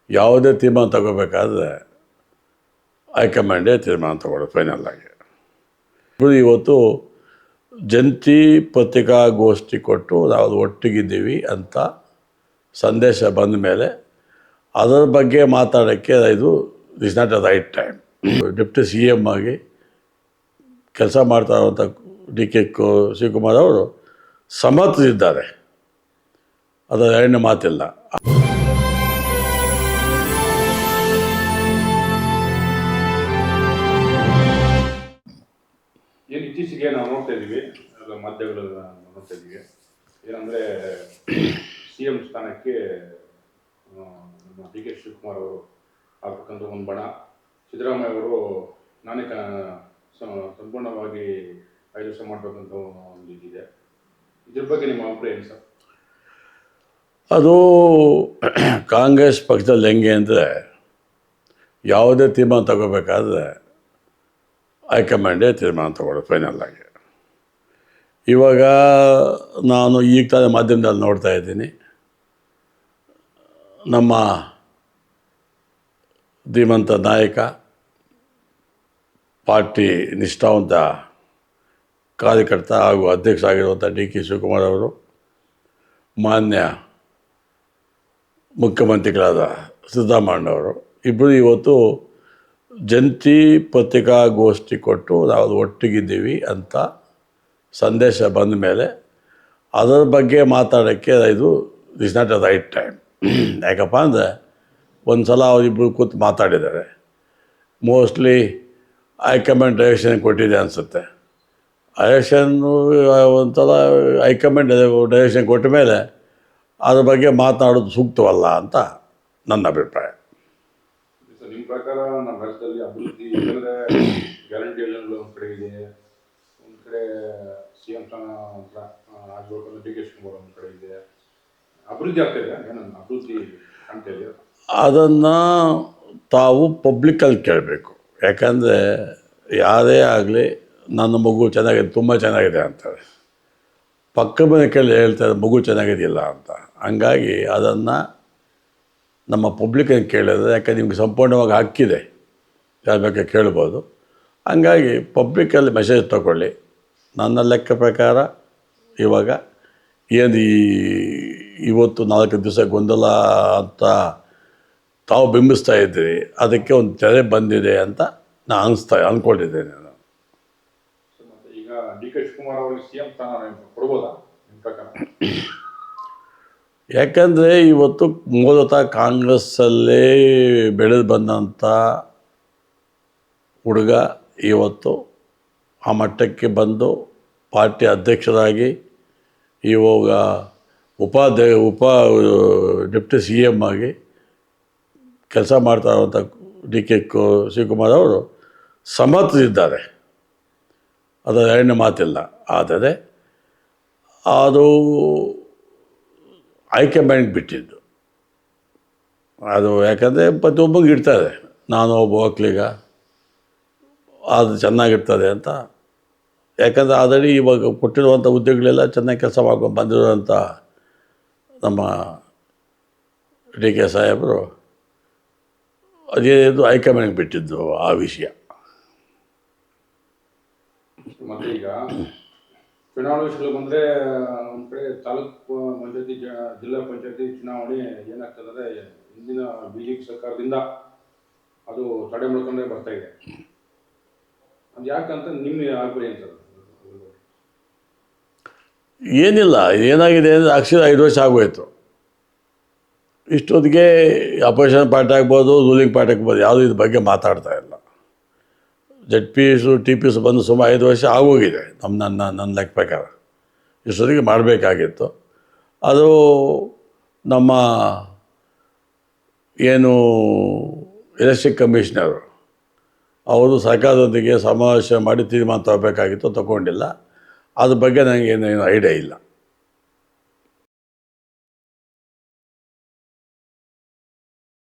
ಯಾವುದೇ ತೀರ್ಮಾನ ತಗೋಬೇಕಾದ್ರೆ ಹೈಕಮಾಂಡೇ ತೀರ್ಮಾನ ತಗೊಳ್ಳೋದು ಫೈನಲ್ ಆಗಿ. ಇವತ್ತು ಜಂಟಿ ಪತ್ರಿಕಾಗೋಷ್ಠಿ ಕೊಟ್ಟು ನಾವು ಒಟ್ಟಿಗಿದ್ದೀವಿ ಅಂತ ಸಂದೇಶ ಬಂದ ಮೇಲೆ ಅದರ ಬಗ್ಗೆ ಮಾತಾಡೋಕ್ಕೆ ಇದು is not a right time. Deputy C M ಆಗಿ ಕೆಲಸ ಮಾಡ್ತಾ ಇರುವಂಥ ಡಿ.ಕೆ. ಶಿವಕುಮಾರ್ ಅವರು ಸಮರ್ಥರಿದ್ದಾರೆ, ಅದರ ಎರಡನೇ ಮಾತಿಲ್ಲ. ಏನು ಇತ್ತೀಚೆಗೆ ನಾವು ನೋಡ್ತಾ ಇದ್ದೀವಿ, ಮಾಧ್ಯಮಗಳಲ್ಲಿ ನೋಡ್ತಾ ಇದ್ದೀವಿ, ಏನಂದರೆ ಸಿ ಎಂ ಸ್ಥಾನಕ್ಕೆ ನಮ್ಮ ಡಿ.ಕೆ. ಶಿವಕುಮಾರ್ ಅವರು ಆಗ್ತಕ್ಕಂಥ ಒಂದು ಬಣ, ಸಿದ್ದರಾಮಯ್ಯ ಅವರು ನಾನೇ ಸಂಪೂರ್ಣವಾಗಿ 5 ವರ್ಷ ಮಾಡಬೇಕಂತ ಒಂದು ಇದಿದೆ. ಇದ್ರ ಬಗ್ಗೆ ನಿಮ್ಮ ಅಭಿಪ್ರಾಯ ಏನು ಸರ್? ಅದು ಕಾಂಗ್ರೆಸ್ ಪಕ್ಷದಲ್ಲಿ ಹೆಂಗೆ ಅಂದರೆ, ಯಾವುದೇ ತೀರ್ಮಾನ ತಗೋಬೇಕಾದ್ರೆ ಹೈಕಮಾಂಡೇ ತೀರ್ಮಾನ ತಗೊಳ್ಳೋದು ಫೈನಲ್ ಆಗಿ. ಇವಾಗ ನಾನು ಈಗ ತಾನೇ ಮಾಧ್ಯಮದಲ್ಲಿ ನೋಡ್ತಾ ಇದ್ದೀನಿ, ನಮ್ಮ ಧೀಮಂತ ನಾಯಕ, ಪಾರ್ಟಿ ನಿಷ್ಠಾವಂತ ಕಾರ್ಯಕರ್ತ ಹಾಗೂ ಅಧ್ಯಕ್ಷ ಆಗಿರುವಂಥ ಡಿ.ಕೆ. ಶಿವಕುಮಾರ್ ಅವರು ಮಾನ್ಯ ಮುಖ್ಯಮಂತ್ರಿಗಳಾದ ಸಿದ್ದರಾಮಯ್ಯನವರು ಇಬ್ಬರು ಇವತ್ತು ಜಂಟಿ ಪತ್ರಿಕಾಗೋಷ್ಠಿ ಕೊಟ್ಟು ನಾವು ಒಟ್ಟಿಗಿದ್ದೀವಿ ಅಂತ ಸಂದೇಶ ಬಂದ ಮೇಲೆ ಅದರ ಬಗ್ಗೆ ಮಾತಾಡೋಕ್ಕೆ ಇದು is not a right time. ಯಾಕಪ್ಪ ಅಂದರೆ ಒಂದು ಸಲ ಅವರಿಬ್ಬರು ಕೂತು ಮಾತಾಡಿದ್ದಾರೆ, ಮೋಸ್ಟ್ಲಿ ಹೈಕಮಾಂಡ್ ಡೈರೆಕ್ಷನ್ ಕೊಟ್ಟಿದೆ ಅನಿಸುತ್ತೆ. ಡೈರೆಕ್ಷನ್ನು ಒಂದು ಸಲ ಹೈಕಮಾಂಡ್ ಡೈರೆಕ್ಷನ್ ಕೊಟ್ಟ ಮೇಲೆ ಅದ್ರ ಬಗ್ಗೆ ಮಾತನಾಡೋದು ಸೂಕ್ತವಲ್ಲ ಅಂತ ನನ್ನ ಅಭಿಪ್ರಾಯ. ನಿಮ್ಮ ಪ್ರಕಾರ ನಮ್ಮ ರಾಜ್ಯದಲ್ಲಿ ಅಭಿವೃದ್ಧಿ ಯಾಕಂದರೆ ಗ್ಯಾರಂಟಿಗಳಲ್ಲಿ ಒಂದು ಕಡೆ ಇದೆ, ಒಂದು ಕಡೆ ಸಿ ಎಂ ಆಗ್ಬೇಕು ಡಿ.ಕೆ. ಶಿವಕುಮಾರ್ ಒಂದು ಕಡೆ ಇದೆ, ಅಭಿವೃದ್ಧಿ ಆಗ್ತಾ ಇದೆ, ಏನನ್ನ ಅಭಿವೃದ್ಧಿ ಕಾಣ್ತಾ ಇದೆ? ಅದನ್ನು ತಾವು ಪಬ್ಲಿಕ್ಕಲ್ಲಿ ಕೇಳಬೇಕು. ಯಾಕಂದರೆ ಯಾರೇ ಆಗಲಿ ನನ್ನ ಮಗು ಚೆನ್ನಾಗಿದೆ, ತುಂಬ ಚೆನ್ನಾಗಿದೆ ಅಂತಾರೆ, ಪಕ್ಕ ಮನೆ ಕೇಳಿ ಹೇಳ್ತಾರೆ ಮಗು ಚೆನ್ನಾಗಿದೆಯಲ್ಲ ಅಂತ. ಹಂಗಾಗಿ ಅದನ್ನು ನಮ್ಮ ಪಬ್ಲಿಕನ್ನು ಕೇಳಿದ್ರೆ, ಯಾಕಂದ್ರೆ ನಿಮ್ಗೆ ಸಂಪೂರ್ಣವಾಗಿ ಹಕ್ಕಿದೆ, ಯಾರ ಬಗ್ಗೆ ಕೇಳ್ಬೋದು. ಹಂಗಾಗಿ ಪಬ್ಲಿಕಲ್ಲಿ ಮೆಸೇಜ್ ತಗೊಳ್ಳಿ. ನನ್ನ ಲೆಕ್ಕ ಪ್ರಕಾರ ಇವಾಗ ಏನು ಇವತ್ತು 4 ದಿವಸ ಗೊಂದಲ ಅಂತ ತಾವು ಬಿಂಬಿಸ್ತಾ ಇದ್ದೀರಿ, ಅದಕ್ಕೆ ಒಂದು ತೆರೆ ಬಂದಿದೆ ಅಂತ ನಾನು ಅಂದ್ಕೊಂಡಿದ್ದೇನೆ. ನಾನು ಈಗ ಡಿ.ಕೆ. ಶಿವಕುಮಾರ್ ಅವರಿಗೆ ಸಿ ಎಂ ಸ್ಥಾನ ಕೊಡ್ಬೋದಾ ನಿಮ್ಮ ಪ್ರಕಾರ? ಯಾಕಂದರೆ ಇವತ್ತು ಮೂಲತಃ ಕಾಂಗ್ರೆಸ್ಸಲ್ಲೇ ಬೆಳೆದು ಬಂದಂಥ ಹುಡುಗ ಇವತ್ತು ಆ ಮಟ್ಟಕ್ಕೆ ಬಂದು ಪಾರ್ಟಿ ಅಧ್ಯಕ್ಷರಾಗಿ ಇವಾಗ ಡೆಪ್ಟಿ ಸಿ ಎಮ್ ಆಗಿ ಕೆಲಸ ಮಾಡ್ತಾ ಇರುವಂಥ ಡಿ.ಕೆ. ಶಿವಕುಮಾರ್ ಅವರು ಸಮರ್ಥರಿದ್ದಾರೆ, ಅದರ ಎರಡನೇ ಮಾತಿಲ್ಲ. ಆದರೆ ಅದು ಹೈಕಮಾಂಡ್ ಬಿಟ್ಟಿದ್ದು ಅದು. ಯಾಕಂದರೆ ಪ್ರತಿಯೊಬ್ಬಂಗೆ ಇಡ್ತಾರೆ, ನಾನು ಒಬ್ಬ ಒಕ್ಕಲಿಗ ಅದು ಚೆನ್ನಾಗಿರ್ತದೆ ಅಂತ. ಯಾಕಂದರೆ ಆಲ್ರೆಡಿ ಇವಾಗ ಕೊಟ್ಟಿರುವಂಥ ಹುದ್ದೆಗಳೆಲ್ಲ ಚೆನ್ನಾಗಿ ಕೆಲಸ ಮಾಡ್ಕೊಂಡು ಬಂದಿರುವಂಥ ನಮ್ಮ ಡಿ.ಕೆ. ಸಾಹೇಬರು ಅದೇನು ಹೈಕಮಾಂಡ್ಗೆ ಬಿಟ್ಟಿದ್ದು ಆ ವಿಷಯ. ಮತ್ತು ಈಗ ಚುನಾವಣಾ ವಿಷಯಗಳು ಬಂದರೆ ಒಂದು ಕಡೆ ತಾಲೂಕು ಪಂಚಾಯತಿ ಜಿಲ್ಲಾ ಪಂಚಾಯತಿ ಚುನಾವಣೆ ಏನಾಗ್ತದೆ, ಹಿಂದಿನ BJP ಸರ್ಕಾರದಿಂದ ಅದು ತಡೆ ಮಾಡ್ಕೊಂಡೇ ಬರ್ತಾ ಇದೆ. ಅದು ಯಾಕಂತ ನಿಮ್ಮ ಅಭಿಪ್ರಾಯ ಏನು ಸರ್? ಏನಿಲ್ಲ, ಏನಾಗಿದೆ ಅಂದರೆ ಅಕ್ಷರ 5 ವರ್ಷ ಆಗೋಯ್ತು. ಇಷ್ಟೊತ್ತಿಗೆ ಅಪೋಸಿಷನ್ ಪಾರ್ಟಿ ಆಗ್ಬೋದು, ರೂಲಿಂಗ್ ಪಾರ್ಟಿ ಆಗ್ಬೋದು, ಯಾವುದೂ ಇದ್ರ ಬಗ್ಗೆ ಮಾತಾಡ್ತಾ ಇಲ್ಲ. TPS ಬಂದು ಸುಮಾರು 5 ವರ್ಷ ಆಗೋಗಿದೆ ನನ್ನ ಲೆಕ್ಕ ಪ್ರಕಾರ. ಇಷ್ಟೊತ್ತಿಗೆ ಮಾಡಬೇಕಾಗಿತ್ತು. ಅದು ನಮ್ಮ ಏನು ಎಲೆಕ್ಷನ್ ಕಮಿಷನರು ಅವರು ಸರ್ಕಾರದೊಂದಿಗೆ ಸಮಾವೇಶ ಮಾಡಿ ತೀರ್ಮಾನ ತಗೋಬೇಕಾಗಿತ್ತು, ತಗೊಂಡಿಲ್ಲ. ಅದ್ರ ಬಗ್ಗೆ ನನಗೇನೇನು ಐಡಿಯಾ ಇಲ್ಲ.